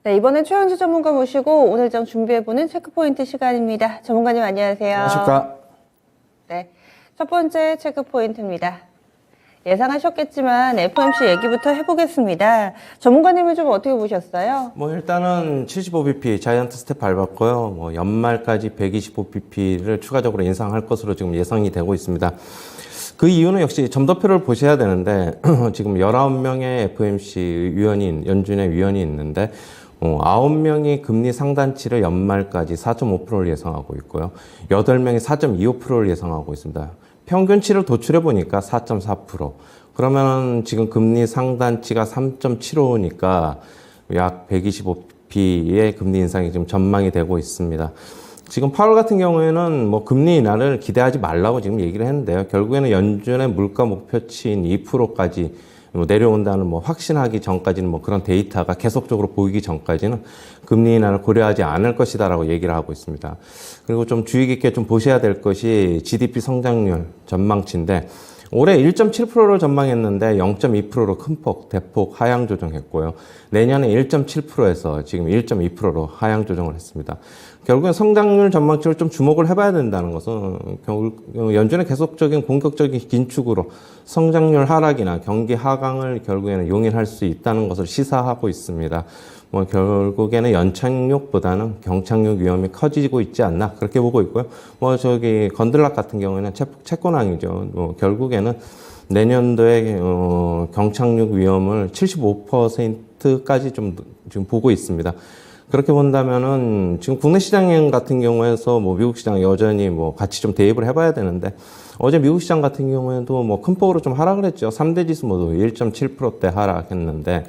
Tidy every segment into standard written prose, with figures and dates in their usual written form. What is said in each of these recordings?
네, 이번엔 최현주 전문가 모시고 오늘 장 준비해보는 체크포인트 시간입니다. 전문가님 안녕하세요. 안녕하십니까. 네, 첫 번째 체크포인트입니다. 예상하셨겠지만 FOMC 얘기부터 해보겠습니다. 전문가님은 좀 어떻게 보셨어요? 일단은 75bp 자이언트 스텝 밟았고요. 연말까지 125bp를 추가적으로 인상할 것으로 지금 예상이 되고 있습니다. 그 이유는 역시 점도표를 보셔야 되는데 지금 19명의 FOMC 위원이 연준의 위원이 있는데 9명이 금리 상단치를 연말까지 4.5%를 예상하고 있고요. 8명이 4.25%를 예상하고 있습니다. 평균치를 도출해 보니까 4.4%. 그러면 지금 금리 상단치가 3.75니까 약 125bp의 금리 인상이 지금 전망이 되고 있습니다. 지금 파월 같은 경우에는 금리 인하를 기대하지 말라고 지금 얘기를 했는데요. 결국에는 연준의 물가 목표치인 2%까지 내려온다는 확신하기 전까지는 그런 데이터가 계속적으로 보이기 전까지는 금리 인하를 고려하지 않을 것이다라고 얘기를 하고 있습니다. 그리고 좀 주의 깊게 좀 보셔야 될 것이 GDP 성장률 전망치인데 올해 1.7%를 전망했는데 0.2%로 대폭 하향 조정했고요. 내년에 1.7%에서 지금 1.2%로 하향 조정을 했습니다. 결국엔 성장률 전망치를 좀 주목을 해봐야 된다는 것은 연준의 계속적인 공격적인 긴축으로 성장률 하락이나 경기 하강을 결국에는 용인할 수 있다는 것을 시사하고 있습니다. 결국에는 연착륙보다는 경착륙 위험이 커지고 있지 않나 그렇게 보고 있고요. 건들락 같은 경우에는 채권왕이죠. 결국에는 내년도에 경착륙 위험을 75%까지 좀 지금 보고 있습니다. 그렇게 본다면은 지금 국내 시장 같은 경우에서 미국 시장 여전히 같이 좀 대입을 해봐야 되는데 어제 미국 시장 같은 경우에도 큰 폭으로 좀 하락을 했죠. 3대 지수 모두 1.7%대 하락했는데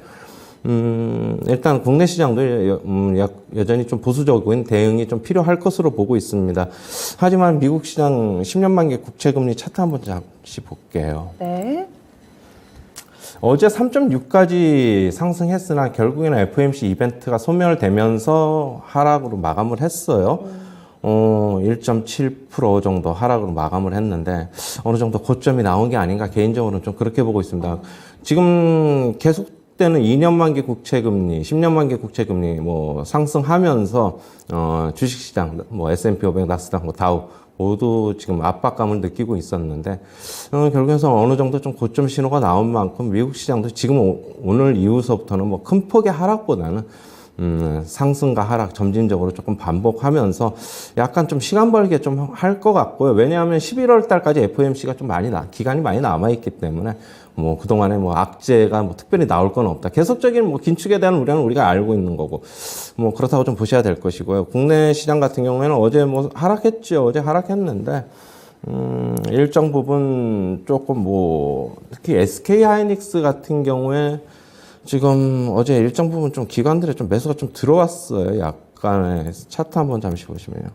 일단 국내 시장도 여전히 좀 보수적인 대응이 좀 필요할 것으로 보고 있습니다. 하지만 미국 시장 10년 만기 국채금리 차트 한번 잠시 볼게요. 네. 어제 3.6까지 상승했으나 결국에는 FOMC 이벤트가 소멸되면서 하락으로 마감을 했어요. 1.7% 정도 하락으로 마감을 했는데 어느 정도 고점이 나온 게 아닌가 개인적으로는 좀 그렇게 보고 있습니다. 지금 계속되는 2년 만기 국채금리, 10년 만기 국채금리 상승하면서 주식시장, S&P 500, 나스닥, 다우 모두 지금 압박감을 느끼고 있었는데 결국에는 어느 정도 좀 고점 신호가 나온 만큼 미국 시장도 지금 오늘 이후서부터는 큰 폭의 하락보다는 상승과 하락 점진적으로 조금 반복하면서 약간 좀 시간 벌게 좀 할 것 같고요. 왜냐하면 11월 달까지 FOMC가 좀 기간이 많이 남아있기 때문에 그동안에 악재가 특별히 나올 건 없다. 계속적인 긴축에 대한 우려는 우리가 알고 있는 거고, 그렇다고 좀 보셔야 될 것이고요. 국내 시장 같은 경우에는 어제 하락했죠. 어제 하락했는데, 일정 부분 조금 특히 SK 하이닉스 같은 경우에 지금 어제 일정 부분 좀 기관들의 좀 매수가 좀 들어왔어요. 약간의 차트 한번 잠시 보시면요.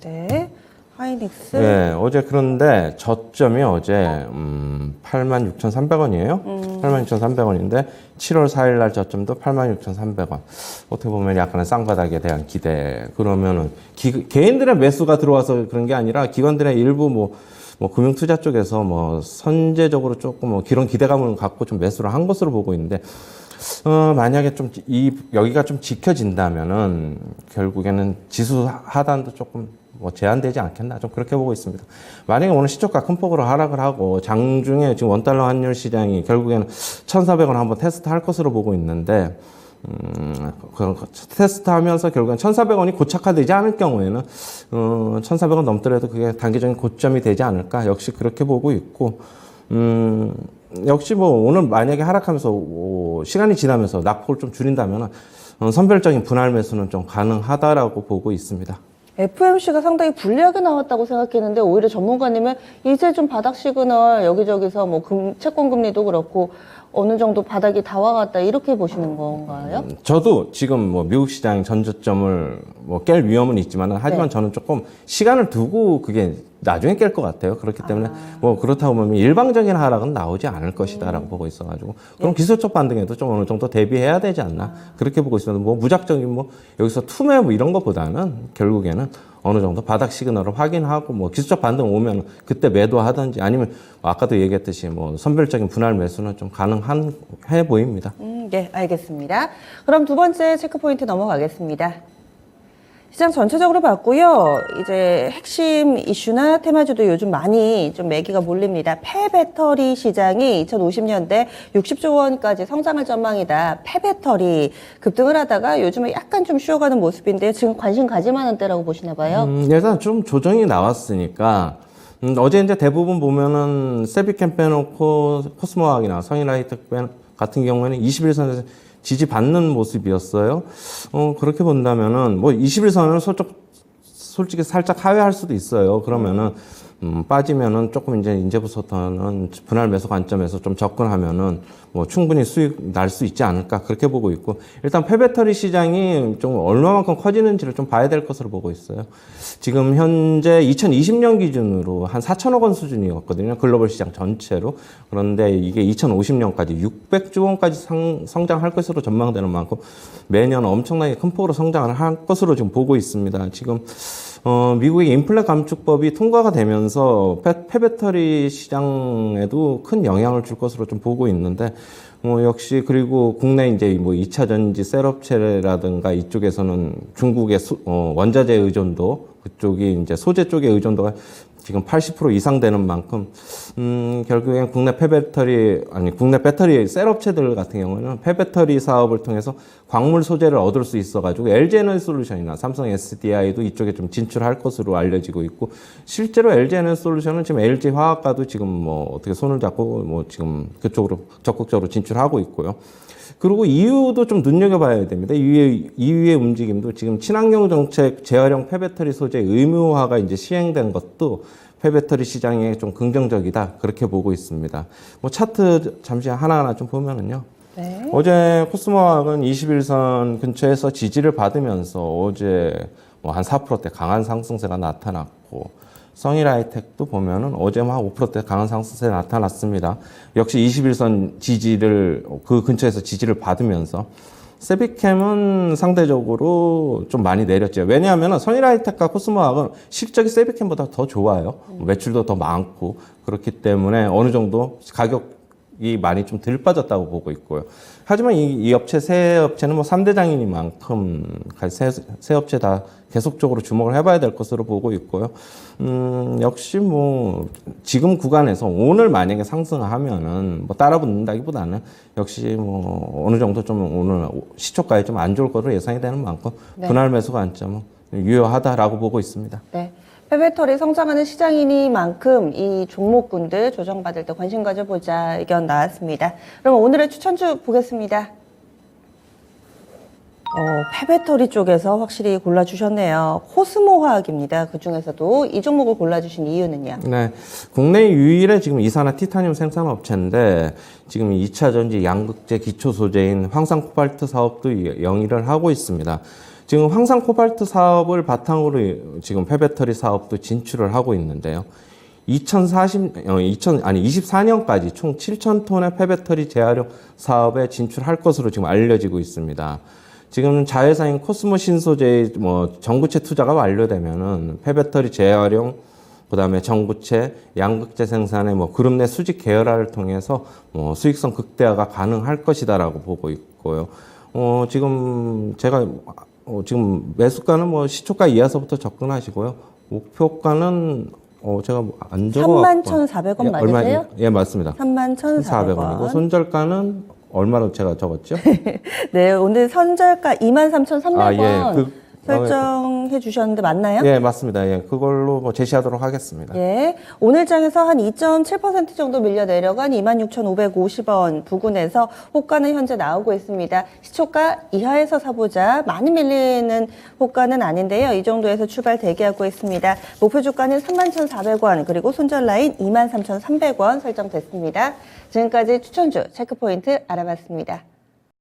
네. 하이닉스. 네, 어제 그런데 저점이 어제 86,300원이에요. 86,300원인데 7월 4일 날 저점도 86,300원. 어떻게 보면 약간의 쌍바닥에 대한 기대. 그러면은 개인들의 매수가 들어와서 그런 게 아니라 기관들의 일부 금융투자 쪽에서 선제적으로 조금 그런 기대감을 갖고 좀 매수를 한 것으로 보고 있는데 만약에 좀 여기가 좀 지켜진다면은 결국에는 지수 하단도 조금 제한되지 않겠나 좀 그렇게 보고 있습니다. 만약에 오늘 시초가 큰 폭으로 하락을 하고 장중에 지금 원달러 환율 시장이 결국에는 1,400원 한번 테스트할 것으로 보고 있는데 테스트하면서 결국엔 1,400원이 고착화되지 않을 경우에는 1,400원 넘더라도 그게 단기적인 고점이 되지 않을까 역시 그렇게 보고 있고 역시 오늘 만약에 하락하면서 시간이 지나면서 낙폭을 좀 줄인다면 선별적인 분할 매수는 좀 가능하다라고 보고 있습니다. FOMC가 상당히 불리하게 나왔다고 생각했는데 오히려 전문가님은 이제 좀 바닥 시그널 여기저기서 채권 금리도 그렇고 어느 정도 바닥이 다 와갔다 이렇게 보시는 건가요? 저도 지금 미국 시장 전저점을 깰 위험은 있지만 하지만 네. 저는 조금 시간을 두고 그게 나중에 깰 것 같아요. 그렇기 때문에 그렇다고 보면 일방적인 하락은 나오지 않을 것이다라고 보고 있어가지고 그럼 기술적 반등에도 좀 어느 정도 대비해야 되지 않나 그렇게 보고 있습니다. 무작정인 여기서 투매 이런 것보다는 결국에는 어느 정도 바닥 시그널을 확인하고 뭐 기술적 반등 오면 그때 매도하든지 아니면 아까도 얘기했듯이 뭐 선별적인 분할 매수는 좀 가능해 보입니다. 네, 알겠습니다. 그럼 두 번째 체크 포인트 넘어가겠습니다. 시장 전체적으로 봤고요. 이제 핵심 이슈나 테마주도 요즘 많이 좀 매기가 몰립니다. 폐배터리 시장이 2050년대 60조 원까지 성장할 전망이다. 폐배터리 급등을 하다가 요즘에 약간 좀 쉬어가는 모습인데요. 지금 관심 가지만한 때라고 보시나 봐요. 일단 좀 조정이 나왔으니까 어제 이제 대부분 보면은 세비캠 빼놓고 코스모학이나 성인하이텍 같은 경우에는 21선에서 지지받는 모습이었어요. 그렇게 본다면은, 뭐, 21선을 솔직히 살짝 하회할 수도 있어요. 그러면은, 빠지면은 조금 이제부터는 분할 매수 관점에서 좀 접근하면은 뭐 충분히 수익 날 수 있지 않을까 그렇게 보고 있고 일단 폐배터리 시장이 좀 얼마만큼 커지는지를 좀 봐야 될 것으로 보고 있어요. 지금 현재 2020년 기준으로 한 4천억 원 수준이었거든요. 글로벌 시장 전체로. 그런데 이게 2050년까지 600조 원까지 성장할 것으로 전망되는 만큼 매년 엄청나게 큰 폭으로 성장을 할 것으로 지금 보고 있습니다. 지금 미국의 인플레 감축법이 통과가 되면서 폐배터리 시장에도 큰 영향을 줄 것으로 좀 보고 있는데, 역시 그리고 국내 이제 뭐 2차 전지 셀업체라든가 이쪽에서는 중국의 원자재 의존도 그쪽이 이제 소재 쪽의 의존도가 지금 80% 이상 되는 만큼 결국엔 국내 배터리 셀업체들 같은 경우는 폐배터리 사업을 통해서 광물 소재를 얻을 수 있어가지고 LG에너지솔루션이나 삼성 SDI도 이쪽에 좀 진출할 것으로 알려지고 있고 실제로 LG에너지솔루션은 지금 LG화학과도 지금 뭐 어떻게 손을 잡고 뭐 지금 그쪽으로 적극적으로 진출하고 있고요. 그리고 EU도 좀 눈여겨봐야 됩니다. EU의 움직임도 지금 친환경 정책 재활용 폐배터리 소재 의무화가 이제 시행된 것도 폐배터리 시장에 좀 긍정적이다 그렇게 보고 있습니다. 뭐 차트 잠시 하나하나 좀 보면은요. 네. 어제 코스모학은 21선 근처에서 지지를 받으면서 어제 뭐 한 4%대 강한 상승세가 나타났고 성일하이텍도 보면은 어제 막 5%대 강한 상승세 나타났습니다. 역시 21선 지지를 그 근처에서 지지를 받으면서 세비캠은 상대적으로 좀 많이 내렸죠. 왜냐하면 성일하이텍과 코스모학은 실적이 세비캠보다 더 좋아요. 매출도 더 많고 그렇기 때문에 어느 정도 가격이 많이 좀 덜 빠졌다고 보고 있고요. 하지만 이 업체 세 업체는 뭐 3대 장이니만큼 세 업체 다 계속적으로 주목을 해봐야 될 것으로 보고 있고요. 역시 뭐 지금 구간에서 오늘 만약에 상승하면은 뭐 따라 붙는다기보다는 역시 뭐 어느 정도 좀 오늘 시초가에 좀 안 좋을 것으로 예상이 되는 만큼 네. 분할 매수 관점은 유효하다라고 보고 있습니다. 네. 폐배터리 성장하는 시장이니만큼 이 종목군들 조정받을 때 관심 가져보자 의견 나왔습니다. 그럼 오늘의 추천주 보겠습니다. 폐배터리 쪽에서 확실히 골라주셨네요. 코스모화학입니다. 그중에서도 이 종목을 골라주신 이유는요? 네. 국내 유일의 지금 이산화 티타늄 생산업체인데 지금 2차 전지 양극재 기초 소재인 황산 코발트 사업도 영위를 하고 있습니다. 지금 황산 코발트 사업을 바탕으로 지금 폐배터리 사업도 진출을 하고 있는데요. 24년까지 총 7,000톤의 폐배터리 재활용 사업에 진출할 것으로 지금 알려지고 있습니다. 지금 자회사인 코스모 신소재의 뭐 전구체 투자가 완료되면은 폐배터리 재활용, 그다음에 전구체, 양극재 생산의 뭐 그룹 내 수직 계열화를 통해서 수익성 극대화가 가능할 것이다라고 보고 있고요. 지금 제가 지금 매수가는 뭐 시초가 이하서부터 접근하시고요. 목표가는 제가 안 적어갖고 31,400원 맞으세요? 예, 맞습니다. 31,400원. 손절가는 얼마로 제가 적었죠? 네, 오늘 선절가 23,300원 예. 설정해 주셨는데 맞나요? 예, 맞습니다. 예, 그걸로 뭐 제시하도록 하겠습니다. 예, 오늘 장에서 한 2.7% 정도 밀려 내려간 26,550원 부근에서 호가는 현재 나오고 있습니다. 시초가 이하에서 사보자. 많이 밀리는 호가는 아닌데요. 이 정도에서 출발 대기하고 있습니다. 목표 주가는 31,400원 그리고 손절 라인 23,300원 설정됐습니다. 지금까지 추천주 체크포인트 알아봤습니다.